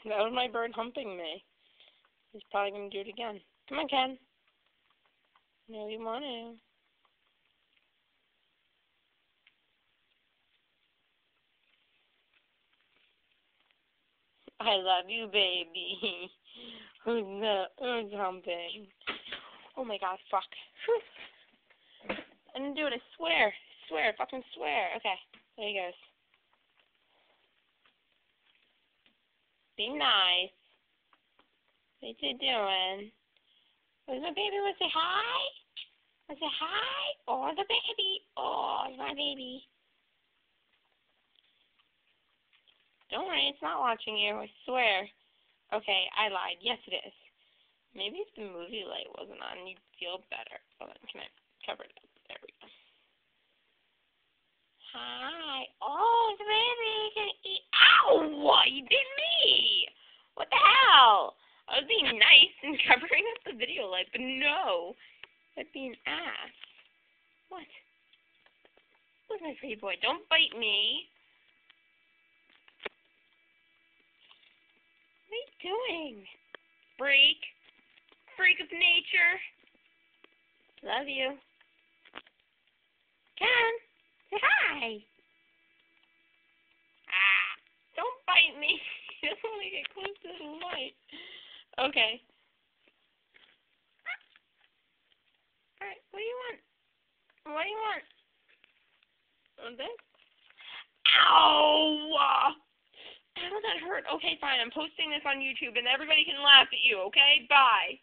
That was my bird humping me. He's probably going to do it again. Come on, Ken. No, you want to. I love you, baby. Who's humping? Oh my god, fuck. Whew. I didn't do it, I swear. Fucking swear. Okay, there he goes. Be nice. What you doing? Where's my baby? Wanna say hi? Wanna say hi? Oh, the baby. Oh, it's my baby. Don't worry, it's not watching you, I swear. Okay, I lied. Yes, it is. Maybe if the movie light wasn't on, you'd feel better. Hold on, can I cover it up? There we go. Hi. Oh, the baby can eat. Ow! You did me! What the hell? I was being nice and covering up the video light, but no. That'd be an ass. What? Where's my pretty boy? Don't bite me. What are you doing? Freak. Freak of nature. Love you. Ken, say hi. Ah, don't bite me. You don't want to get close to the light. Okay. Alright, what do you want? What do you want? Want this? Ow! Ow, that hurt. Okay, fine. I'm posting this on YouTube and everybody can laugh at you, okay? Bye.